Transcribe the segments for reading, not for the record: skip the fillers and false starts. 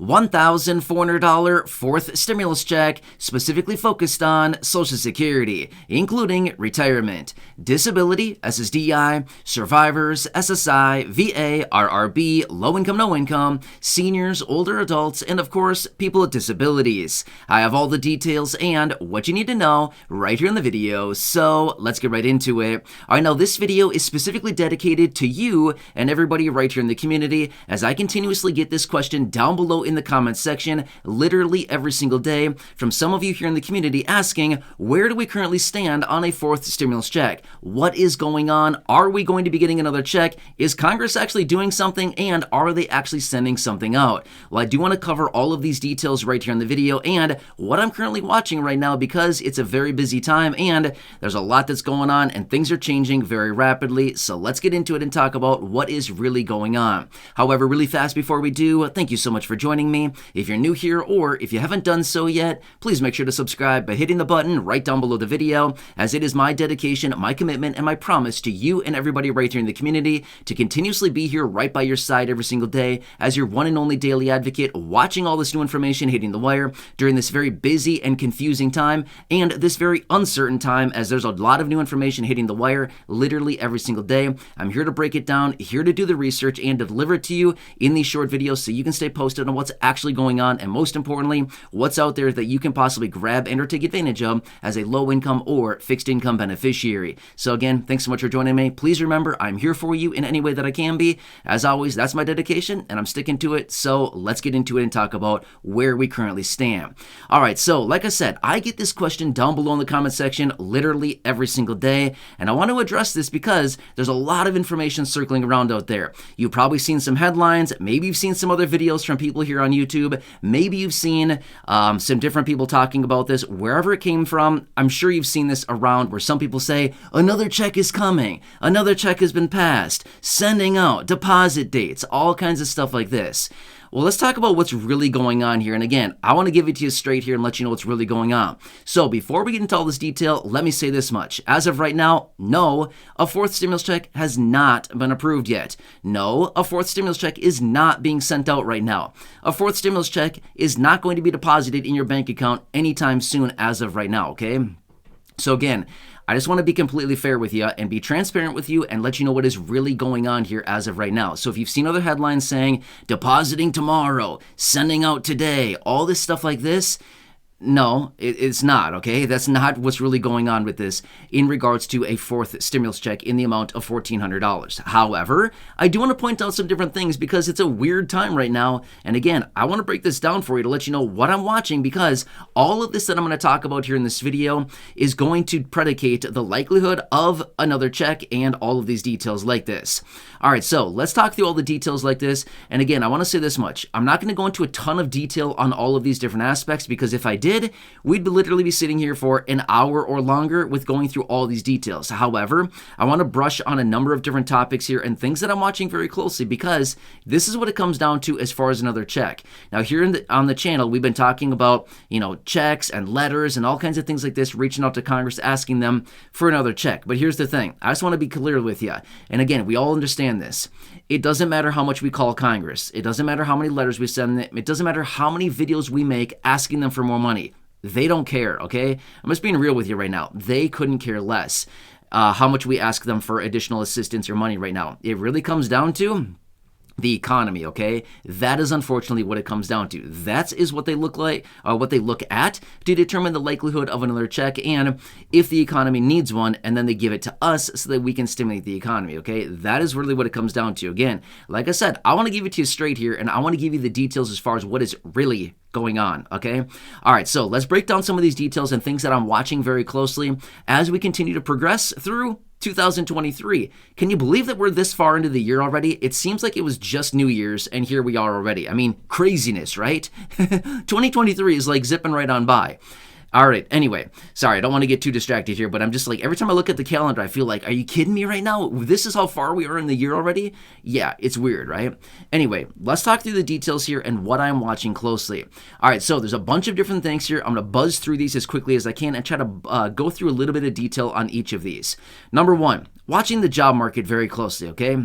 $1,400 fourth stimulus check specifically focused on Social Security, including retirement, disability, SSDI, survivors, SSI, VA, RRB, low income, no income, seniors, older adults, and of course, people with disabilities. I have all the details and what you need to know right here in the video, so let's get right into it. Alright, now this video is specifically dedicated to you and everybody right here in the community, as I continuously get this question down below in the comments section literally every single day from some of you here in the community asking, where do we currently stand on a fourth stimulus check? What is going on? Are we going to be getting another check? Is Congress actually doing something, and are they actually sending something out? Well, I do want to cover all of these details right here in the video and what I'm currently watching right now, because it's a very busy time and there's a lot that's going on and things are changing very rapidly. So let's get into it and talk about what is really going on. However, really fast before we do, thank you so much for joining me. If you're new here or if you haven't done so yet, please make sure to subscribe by hitting the button right down below the video, as it is my dedication, my commitment, and my promise to you and everybody right here in the community to continuously be here right by your side every single day as your one and only daily advocate, watching all this new information hitting the wire during this very busy and confusing time and this very uncertain time, as there's a lot of new information hitting the wire literally every single day. I'm here to break it down, here to do the research and deliver it to you in these short videos so you can stay posted on what's actually going on, and most importantly, what's out there that you can possibly grab and or take advantage of as a low income or fixed income beneficiary. So again, thanks so much for joining me. Please remember, I'm here for you in any way that I can be. As always, that's my dedication and I'm sticking to it. So let's get into it and talk about where we currently stand. All right, so like I said, I get this question down below in the comment section literally every single day, and I want to address this because there's a lot of information circling around out there. You've probably seen some headlines, maybe you've seen some other videos from people here on YouTube, maybe you've seen some different people talking about this, wherever it came from. I'm sure you've seen this around where some people say, another check is coming, another check has been passed, sending out, deposit dates, all kinds of stuff like this. Well, let's talk about what's really going on here. And again, I want to give it to you straight here and let you know what's really going on. So before we get into all this detail, let me say this much. As of right now, no, a fourth stimulus check has not been approved yet. No, a fourth stimulus check is not being sent out right now. A fourth stimulus check is not going to be deposited in your bank account anytime soon as of right now, okay? So again, I just want to be completely fair with you and be transparent with you and let you know what is really going on here as of right now. So if you've seen other headlines saying depositing tomorrow, sending out today, all this stuff like this, no, it's not, okay? That's not what's really going on with this in regards to a fourth stimulus check in the amount of $1,400. However, I do want to point out some different things because it's a weird time right now. And again, I want to break this down for you to let you know what I'm watching, because all of this that I'm going to talk about here in this video is going to predicate the likelihood of another check and all of these details like this. All right, so let's talk through all the details like this. And again, I want to say this much. I'm not going to go into a ton of detail on all of these different aspects, because if I did, we'd literally be sitting here for an hour or longer with going through all these details. However, I want to brush on a number of different topics here and things that I'm watching very closely, because this is what it comes down to as far as another check. Now here on the channel, we've been talking about, checks and letters and all kinds of things like this, reaching out to Congress, asking them for another check. But here's the thing. I just want to be clear with you. And again, we all understand this. It doesn't matter how much we call Congress. It doesn't matter how many letters we send them. It doesn't matter how many videos we make asking them for more money. They don't care, okay? I'm just being real with you right now. They couldn't care less how much we ask them for additional assistance or money right now. It really comes down to the economy, okay? That is unfortunately what it comes down to. That is what they look like, what they look at to determine the likelihood of another check, and if the economy needs one, and then they give it to us so that we can stimulate the economy, okay? That is really what it comes down to. Again, like I said, I want to give it to you straight here, and I want to give you the details as far as what is really going on, okay? All right, so let's break down some of these details and things that I'm watching very closely as we continue to progress through 2023. Can you believe that we're this far into the year already? It seems like it was just New Year's and here we are already. I mean, craziness, right? 2023 is like zipping right on by. All right, anyway, sorry, I don't want to get too distracted here, but I'm just like, every time I look at the calendar, I feel like, are you kidding me right now? This is how far we are in the year already? Yeah, it's weird, right? Anyway, let's talk through the details here and what I'm watching closely. All right, so there's a bunch of different things here. I'm going to buzz through these as quickly as I can and try to go through a little bit of detail on each of these. Number one, watching the job market very closely, okay?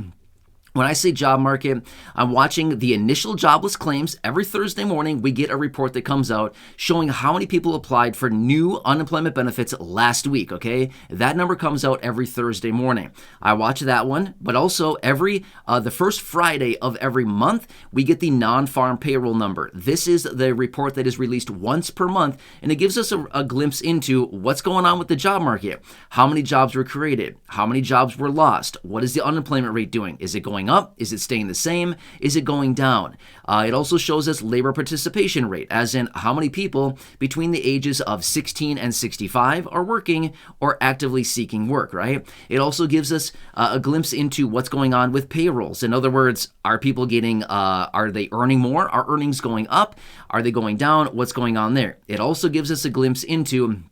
When I say job market, I'm watching the initial jobless claims. Every Thursday morning, we get a report that comes out showing how many people applied for new unemployment benefits last week, okay? That number comes out every Thursday morning. I watch that one, but also the first Friday of every month, we get the non-farm payroll number. This is the report that is released once per month, and it gives us a glimpse into what's going on with the job market. How many jobs were created? How many jobs were lost? What is the unemployment rate doing? Is it going up? Is it staying the same? Is it going down? It also shows us labor participation rate, as in how many people between the ages of 16 and 65 are working or actively seeking work, right? It also gives us a glimpse into what's going on with payrolls. In other words, are people are they earning more? Are earnings going up? Are they going down? What's going on there? It also gives us a glimpse into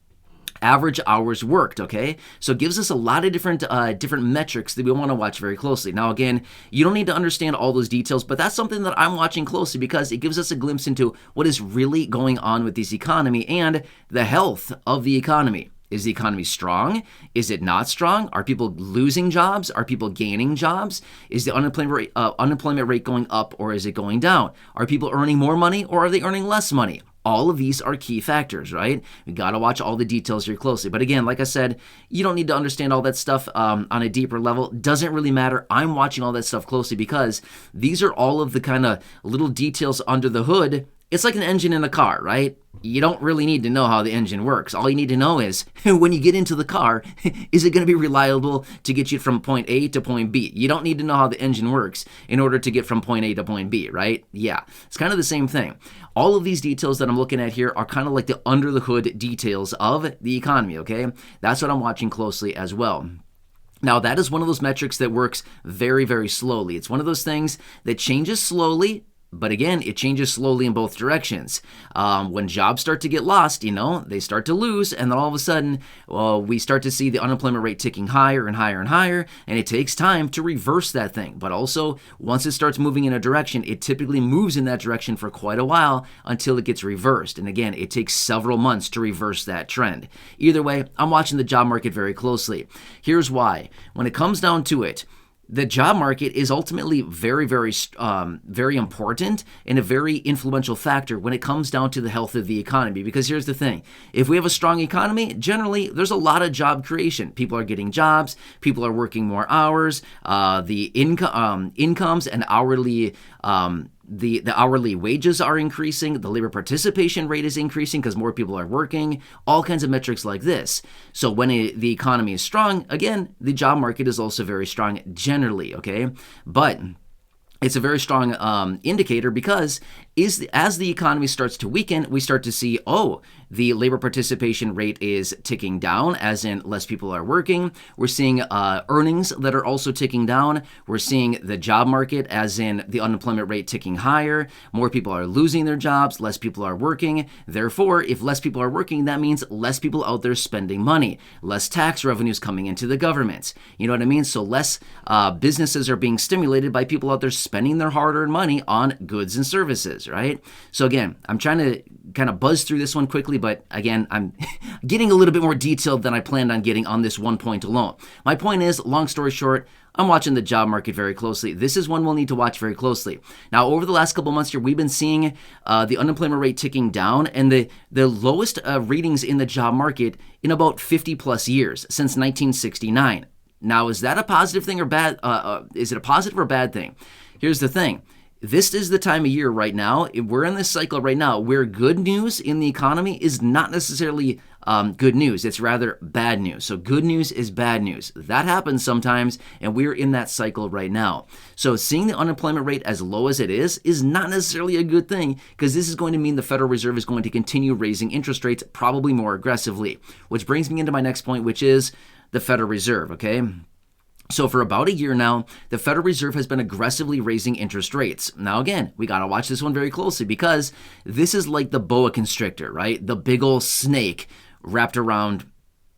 average hours worked, okay? So it gives us a lot of different metrics that we want to watch very closely. Now, again, you don't need to understand all those details, but that's something that I'm watching closely because it gives us a glimpse into what is really going on with this economy and the health of the economy. Is the economy strong? Is it not strong? Are people losing jobs? Are people gaining jobs? Is the unemployment rate going up or is it going down? Are people earning more money or are they earning less money? All of these are key factors, right? We got to watch all the details here closely. But again, like I said, you don't need to understand all that stuff on a deeper level. Doesn't really matter. I'm watching all that stuff closely because these are all of the kind of little details under the hood. It's like an engine in a car, right? You don't really need to know how the engine works. All you need to know is when you get into the car, is it going to be reliable to get you from point A to point B? You don't need to know how the engine works in order to get from point A to point B, right? Yeah, it's kind of the same thing. All of these details that I'm looking at here are kind of like the under the hood details of the economy, okay? That's what I'm watching closely as well. Now, that is one of those metrics that works very, very slowly. It's one of those things that changes slowly. But again, it changes slowly in both directions. When jobs start to get lost, they start to lose, and then all of a sudden, we start to see the unemployment rate ticking higher and higher and higher, and it takes time to reverse that thing. But also, once it starts moving in a direction, it typically moves in that direction for quite a while until it gets reversed. And again, it takes several months to reverse that trend. Either way, I'm watching the job market very closely. Here's why. When it comes down to it, the job market is ultimately very, very, very important and a very influential factor when it comes down to the health of the economy. Because here's the thing. If we have a strong economy, generally, there's a lot of job creation. People are getting jobs. People are working more hours. The incomes and hourly the hourly wages are increasing, the labor participation rate is increasing because more people are working, all kinds of metrics like this. So when the economy is strong, again, the job market is also very strong generally, okay? But it's a very strong indicator because as the economy starts to weaken, we start to see, the labor participation rate is ticking down, as in less people are working. We're seeing earnings that are also ticking down. We're seeing the job market, as in the unemployment rate ticking higher. More people are losing their jobs. Less people are working. Therefore, if less people are working, that means less people out there spending money. Less tax revenues coming into the government. You know what I mean? So less businesses are being stimulated by people out there spending their hard-earned money on goods and services, right? So again, I'm trying to kind of buzz through this one quickly, but again, I'm getting a little bit more detailed than I planned on getting on this one point alone. My point is, long story short, I'm watching the job market very closely. This is one we'll need to watch very closely. Now, over the last couple months here, we've been seeing the unemployment rate ticking down and the lowest readings in the job market in about 50 plus years, since 1969. Now, is that a positive thing or bad? Is it a positive or bad thing? Here's the thing. This is the time of year right now. We're in this cycle right now where good news in the economy is not necessarily good news. It's rather bad news. So good news is bad news. That happens sometimes, and we're in that cycle right now. So seeing the unemployment rate as low as it is not necessarily a good thing, because this is going to mean the Federal Reserve is going to continue raising interest rates probably more aggressively, which brings me into my next point, which is the Federal Reserve, okay? So for about a year now, the Federal Reserve has been aggressively raising interest rates. Now again, we got to watch this one very closely because this is like the boa constrictor, right? The big old snake wrapped around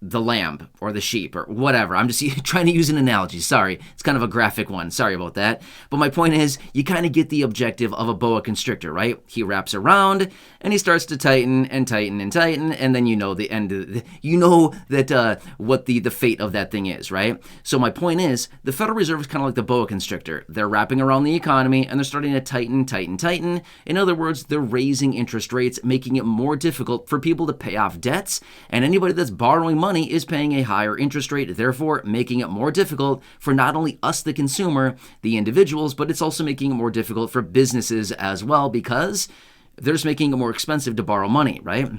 the lamb or the sheep or whatever. I'm just trying to use an analogy. Sorry. It's kind of a graphic one. Sorry about that. But my point is, you kind of get the objective of a boa constrictor, right? He wraps around and he starts to tighten and tighten and tighten. And then you know the end of what the fate of that thing is, right? So my point is, the Federal Reserve is kind of like the boa constrictor. They're wrapping around the economy and they're starting to tighten, tighten, tighten. In other words, they're raising interest rates, making it more difficult for people to pay off debts. And anybody that's borrowing money is paying a higher interest rate, therefore making it more difficult for not only us, the consumer, the individuals, but it's also making it more difficult for businesses as well, because they're just making it more expensive to borrow money, right?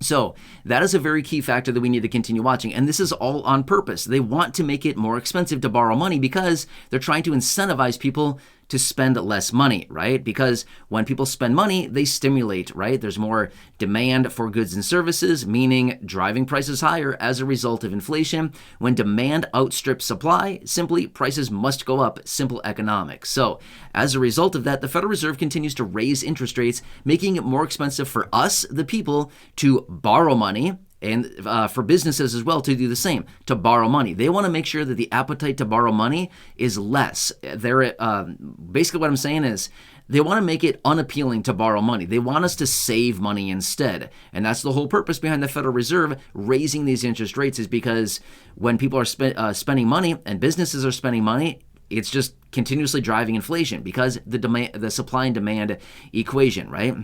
So that is a very key factor that we need to continue watching. And this is all on purpose. They want to make it more expensive to borrow money because they're trying to incentivize people to spend less money, right? Because when people spend money, they stimulate, right? There's more demand for goods and services, meaning driving prices higher as a result of inflation. When demand outstrips supply, simply prices must go up, simple economics. So as a result of that, the Federal Reserve continues to raise interest rates, making it more expensive for us, the people, to borrow money, and for businesses as well to do the same, to borrow money. They want to make sure that the appetite to borrow money is less. Basically what I'm saying is they want to make it unappealing to borrow money. They want us to save money instead. And that's the whole purpose behind the Federal Reserve raising these interest rates, is because when people are spending money and businesses are spending money, it's just continuously driving inflation because the supply and demand equation, right?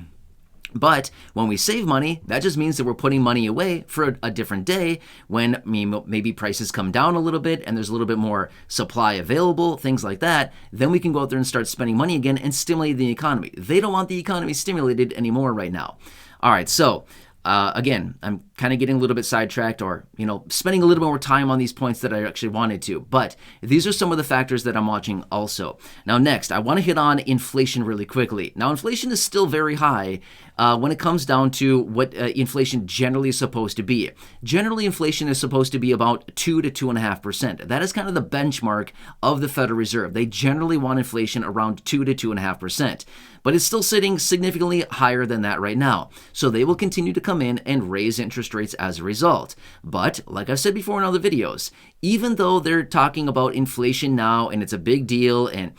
But when we save money, that just means that we're putting money away for a different day when maybe prices come down a little bit and there's a little bit more supply available, things like that. Then we can go out there and start spending money again and stimulate the economy. They don't want the economy stimulated anymore right now. All right, so again, I'm kind of getting a little bit sidetracked, or spending a little bit more time on these points that I actually wanted to. But these are some of the factors that I'm watching also. Now next, I want to hit on inflation really quickly. Now inflation is still very high when it comes down to what inflation generally is supposed to be. Generally, inflation is supposed to be about 2 to 2.5%. That is kind of the benchmark of the Federal Reserve. They generally want inflation around 2 to 2.5%. But it's still sitting significantly higher than that right now. So they will continue to come in and raise interest rates as a result. But like I've said before in other videos, even though they're talking about inflation now and it's a big deal and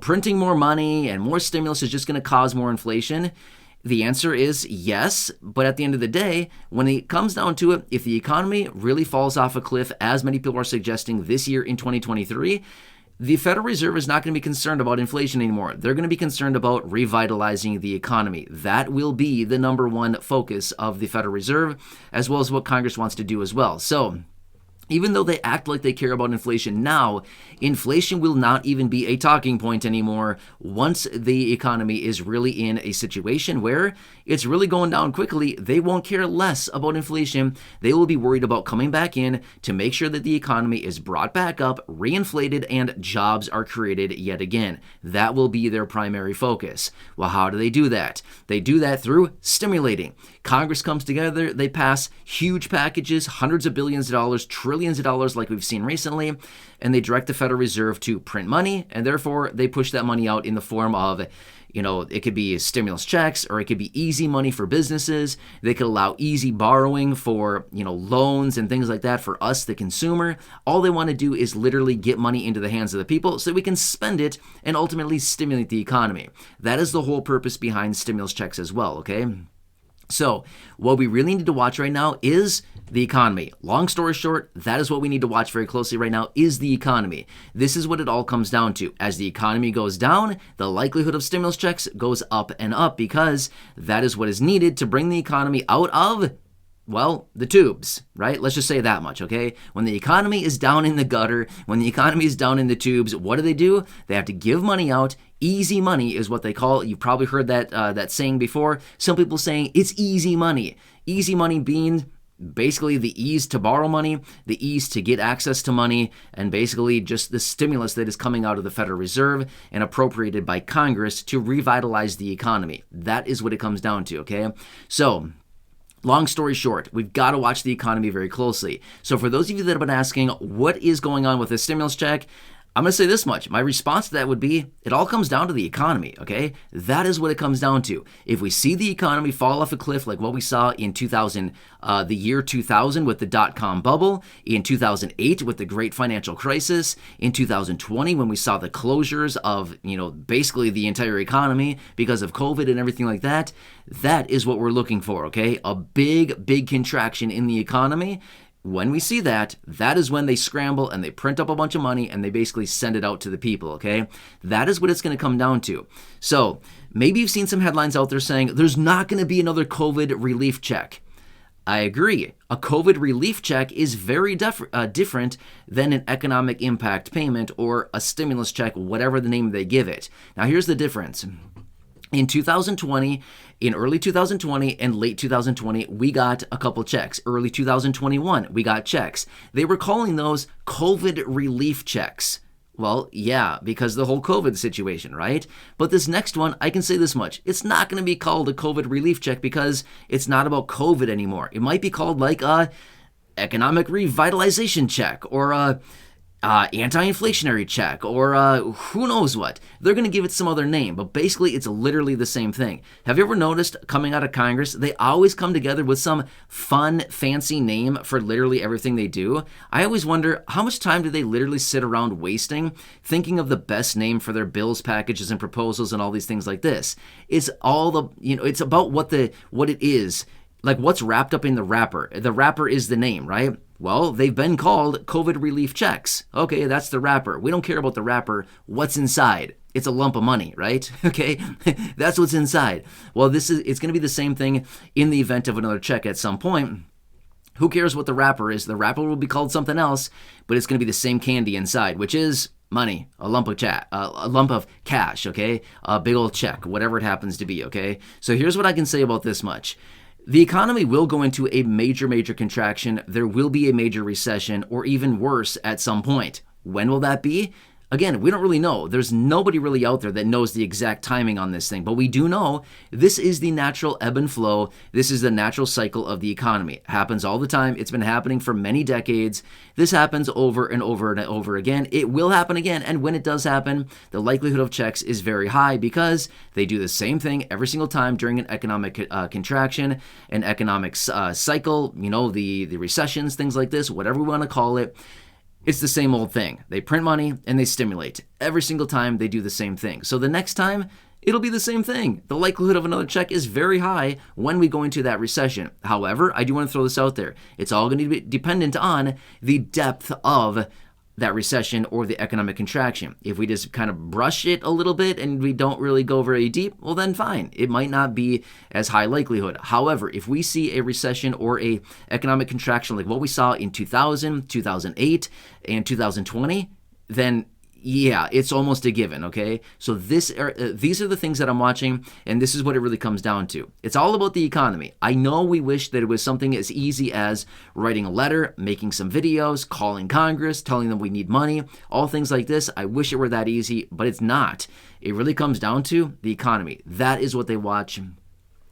printing more money and more stimulus is just going to cause more inflation, the answer is yes. But at the end of the day, when it comes down to it, if the economy really falls off a cliff, as many people are suggesting this year in 2023, the Federal Reserve is not going to be concerned about inflation anymore. They're going to be concerned about revitalizing the economy. That will be the number one focus of the Federal Reserve, as well as what Congress wants to do as well. So even though they act like they care about inflation now, inflation will not even be a talking point anymore once the economy is really in a situation where it's really going down quickly. They won't care less about inflation. They will be worried about coming back in to make sure that the economy is brought back up, reinflated, and jobs are created yet again. That will be their primary focus. Well, how do they do that? They do that through stimulating. Congress comes together, they pass huge packages, hundreds of billions of dollars, trillions of dollars like we've seen recently, and they direct the Federal Reserve to print money, and therefore they push that money out in the form of, it could be stimulus checks, or it could be easy money for businesses. They could allow easy borrowing for, loans and things like that for us, the consumer. All they want to do is literally get money into the hands of the people so that we can spend it and ultimately stimulate the economy. That is the whole purpose behind stimulus checks as well, okay? So what we really need to watch right now is the economy. Long story short, that is what we need to watch very closely right now, is the economy. This is what it all comes down to. As the economy goes down, the likelihood of stimulus checks goes up and up, because that is what is needed to bring the economy out of, well, the tubes, right? Let's just say that much, okay? When the economy is down in the gutter, when the economy is down in the tubes, what do? They have to give money out. Easy money is what they call it. You've probably heard that saying before. Some people saying it's easy money. Easy money being basically the ease to borrow money, the ease to get access to money, and basically just the stimulus that is coming out of the Federal Reserve and appropriated by Congress to revitalize the economy. That is what it comes down to, okay? So long story short, we've got to watch the economy very closely. So for those of you that have been asking, what is going on with the stimulus check? I'm going to say this much. My response to that would be, it all comes down to the economy, okay? That is what it comes down to. If we see the economy fall off a cliff like what we saw in the year 2000 with the dot-com bubble, in 2008 with the great financial crisis, in 2020 when we saw the closures of, basically the entire economy because of COVID and everything like that, that is what we're looking for, okay? A big, big contraction in the economy. When we see that, that is when they scramble and they print up a bunch of money and they basically send it out to the people, okay? That is what it's going to come down to. So maybe you've seen some headlines out there saying there's not going to be another COVID relief check. I agree. A COVID relief check is very different than an economic impact payment or a stimulus check, whatever the name they give it. Now, here's the difference. In 2020, in early 2020 and late 2020, we got a couple checks. Early 2021, we got checks. They were calling those COVID relief checks. Well, yeah, because of the whole COVID situation, right? But this next one, I can say this much. It's not going to be called a COVID relief check because it's not about COVID anymore. It might be called like a economic revitalization check or a anti-inflationary check or who knows what. They're going to give it some other name, but basically it's literally the same thing. Have you ever noticed coming out of Congress, they always come together with some fun, fancy name for literally everything they do? I always wonder, how much time do they literally sit around wasting thinking of the best name for their bills, packages, and proposals and all these things like this? It's all the, it's about what it is. Like what's wrapped up in the wrapper. The wrapper is the name, right? Well, they've been called COVID relief checks. Okay, that's the wrapper. We don't care about the wrapper. What's inside? It's a lump of money, right? Okay, that's what's inside. Well, it's going to be the same thing in the event of another check at some point. Who cares what the wrapper is? The wrapper will be called something else, but it's going to be the same candy inside, which is money, a lump of cash, okay? A big old check, whatever it happens to be, okay? So here's what I can say about this much. The economy will go into a major, major contraction. There will be a major recession or even worse at some point. When will that be? Again, we don't really know. There's nobody really out there that knows the exact timing on this thing, but we do know this is the natural ebb and flow. This is the natural cycle of the economy. It happens all the time. It's been happening for many decades. This happens over and over and over again. It will happen again, and when it does happen, the likelihood of checks is very high because they do the same thing every single time during an economic contraction, an economic cycle, the recessions, things like this, whatever we want to call it. It's the same old thing. They print money and they stimulate. Every single time they do the same thing. So the next time, it'll be the same thing. The likelihood of another check is very high when we go into that recession. However, I do want to throw this out there. It's all going to be dependent on the depth of that recession or the economic contraction. If we just kind of brush it a little bit and we don't really go very deep, well then fine. It might not be as high likelihood. However, if we see a recession or a economic contraction like what we saw in 2000, 2008, and 2020, then yeah, it's almost a given, okay? So these are the things that I'm watching, and this is what it really comes down to. It's all about the economy. I know we wish that it was something as easy as writing a letter, making some videos, calling Congress, telling them we need money, all things like this. I wish it were that easy, but it's not. It really comes down to the economy. That is what they watch.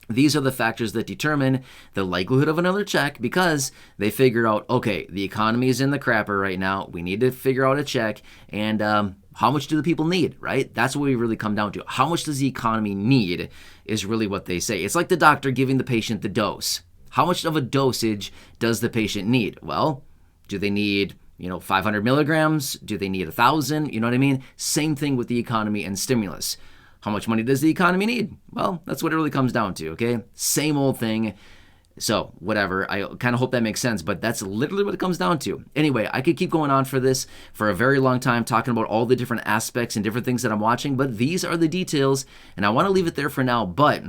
These are the factors that determine the likelihood of another check because they figure out, okay, the economy is in the crapper right now. We need to figure out a check. And how much do the people need, right? That's what we really come down to. How much does the economy need is really what they say. It's like the doctor giving the patient the dose. How much of a dosage does the patient need? Well, do they need 500 milligrams? Do they need 1,000? You know what I mean? Same thing with the economy and stimulus. How much money does the economy need? Well, that's what it really comes down to, okay? Same old thing. So, whatever. I kind of hope that makes sense, but that's literally what it comes down to. Anyway, I could keep going on for this for a very long time, talking about all the different aspects and different things that I'm watching, but these are the details, and I want to leave it there for now, but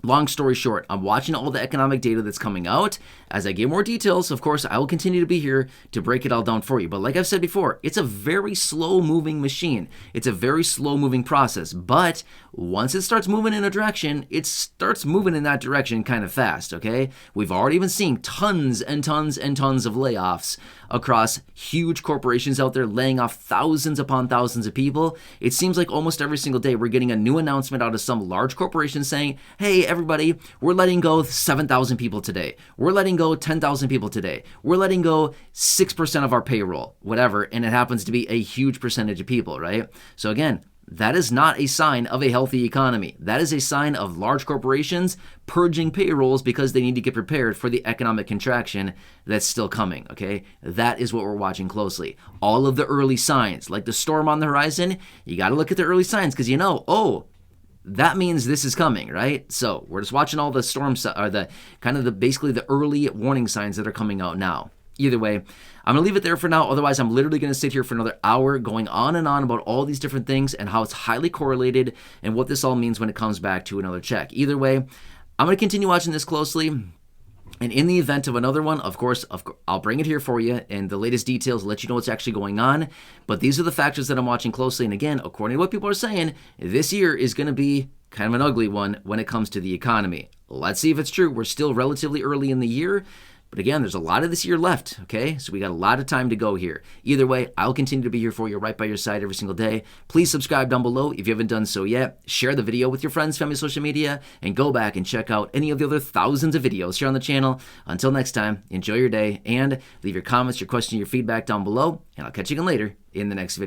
long story short, I'm watching all the economic data that's coming out. As I get more details, of course, I will continue to be here to break it all down for you. But like I've said before, it's a very slow-moving machine. It's a very slow-moving process. But once it starts moving in a direction, it starts moving in that direction kind of fast, okay? We've already been seeing tons and tons and tons of layoffs across huge corporations out there laying off thousands upon thousands of people. It seems like almost every single day we're getting a new announcement out of some large corporation saying, hey, everybody, we're letting go 7,000 people today. We're letting go 10,000 people today. We're letting go 6% of our payroll, whatever, and it happens to be a huge percentage of people, right? So again, that is not a sign of a healthy economy. That is a sign of large corporations purging payrolls because they need to get prepared for the economic contraction that's still coming, okay? That is what we're watching closely. All of the early signs, like the storm on the horizon, you got to look at the early signs because you know, oh, that means this is coming, right? So we're just watching all the storms, or the kind of the basically the early warning signs that are coming out now. Either way, I'm going to leave it there for now. Otherwise, I'm literally going to sit here for another hour going on and on about all these different things and how it's highly correlated and what this all means when it comes back to another check. Either way, I'm going to continue watching this closely. And in the event of another one, of course, I'll bring it here for you and the latest details, let you know what's actually going on. But these are the factors that I'm watching closely. And again, according to what people are saying, this year is going to be kind of an ugly one when it comes to the economy. Let's see if it's true. We're still relatively early in the year. But again, there's a lot of this year left, okay? So we got a lot of time to go here. Either way, I'll continue to be here for you right by your side every single day. Please subscribe down below if you haven't done so yet. Share the video with your friends, family, social media, and go back and check out any of the other thousands of videos here on the channel. Until next time, enjoy your day and leave your comments, your questions, your feedback down below, and I'll catch you again later in the next video.